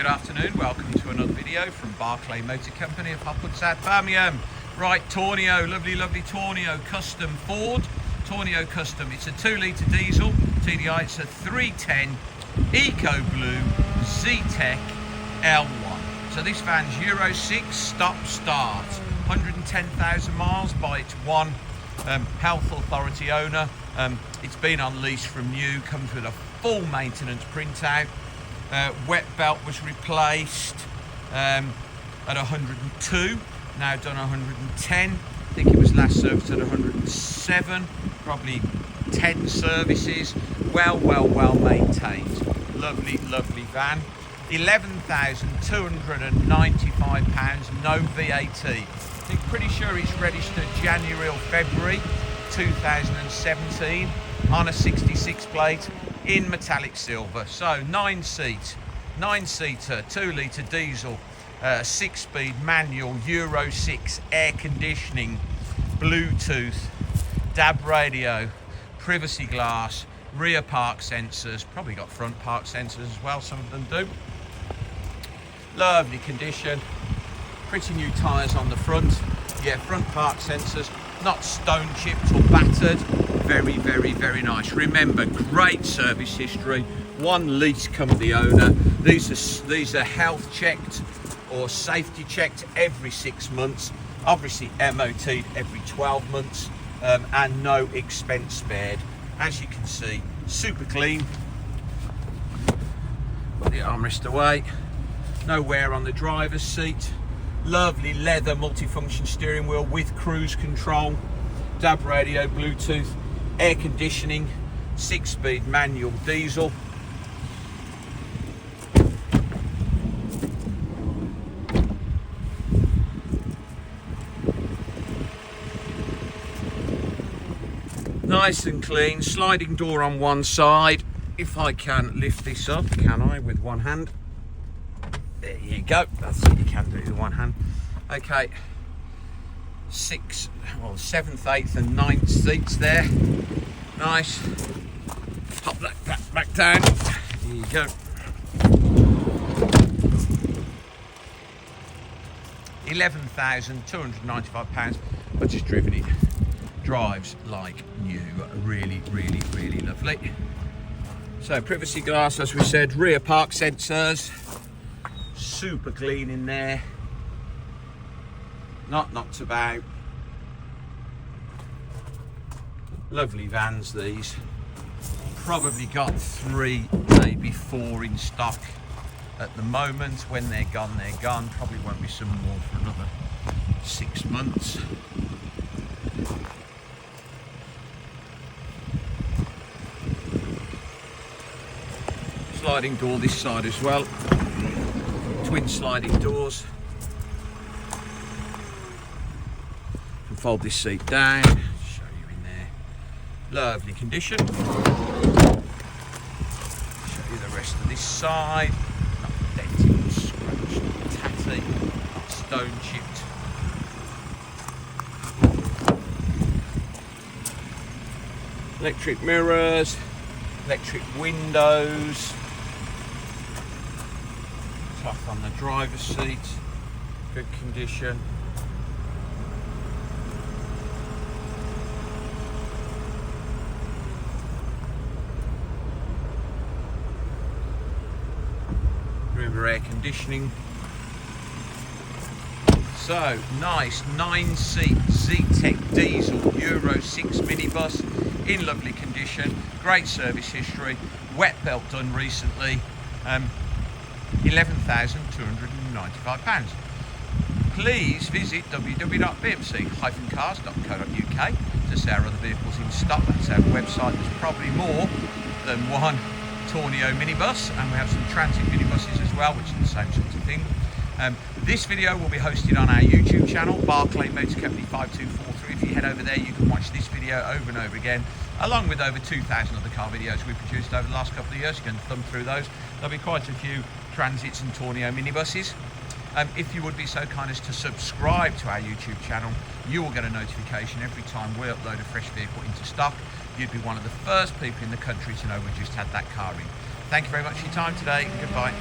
Good afternoon, welcome to another video from Barclay Motor Company of Hopwood, South Birmingham. Right, Tourneo, lovely Tourneo Custom, Ford Tourneo Custom. It's a 2 litre diesel, TDI, it's a 310 EcoBlue Zetec L1. So this van's Euro 6 stop-start, 110,000 miles by its one health authority owner. It's been on lease from new, comes with a full maintenance printout. Wet belt was replaced at 102, now done 110. I think it was last serviced at 107, probably 10 services. Well maintained. Lovely van. £11,295, no VAT. I'm pretty sure it's registered January or February 2017 on a 66 plate in metallic silver. So 9-seater, 2 litre diesel, 6-speed manual, Euro 6, air conditioning, Bluetooth, DAB radio, privacy glass, rear park sensors, probably got front park sensors as well, some of them do. Lovely condition, pretty new tyres on the front. Yeah, front park sensors, not stone chipped or battered. Very nice. Remember, great service history, one lease company owner. These are health checked or safety checked every 6 months, obviously MOT'd every 12 months, and no expense spared. As you can see, super clean. Put the armrest away, no wear on the driver's seat. Lovely leather multifunction steering wheel with cruise control, DAB radio, Bluetooth, air conditioning, 6-speed manual diesel. Nice and clean, sliding door on one side. If I can lift this up, can I, with one hand? There you go, that's what you can do with one hand. Okay, 7th, 8th and 9th seats there. Nice. Pop that back down. There you go. £11,295. I've just driven it. Drives like new. Really lovely. So privacy glass, as we said, rear park sensors. Super clean in there. Not knocked about. Lovely vans, these. Probably got 3, maybe 4 in stock at the moment. When they're gone, they're gone. Probably won't be some more for another 6 months. Sliding door this side as well. Twin sliding doors. Can fold this seat down. Show you in there. Lovely condition. Show you the rest of this side. Not dented, scratched, tatty, not stone chipped. Electric mirrors, electric windows. Cloth on the driver's seat, good condition. Remember, air conditioning. So nice 9-seat Zetec diesel Euro 6 minibus in lovely condition, great service history, wet belt done recently. £11,295. Please visit www.bmc-cars.co.uk to see our other vehicles in stock. That's our website. There's probably more than one Tourneo minibus, and we have some transit minibuses as well, which is the same sort of thing. This video will be hosted on our YouTube channel, Barclay Motor Company 5243. If you head over there, you can watch this video over and over again, along with over 2,000 other car videos we produced over the last couple of years. You can thumb through those. There'll be quite a few transits and Tourneo minibuses. If you would be so kind as to subscribe to our YouTube channel, you will get a notification every time we upload a fresh vehicle into stock. You'd be one of the first people in the country to know we just had that car in. Thank you very much for your time today. Goodbye.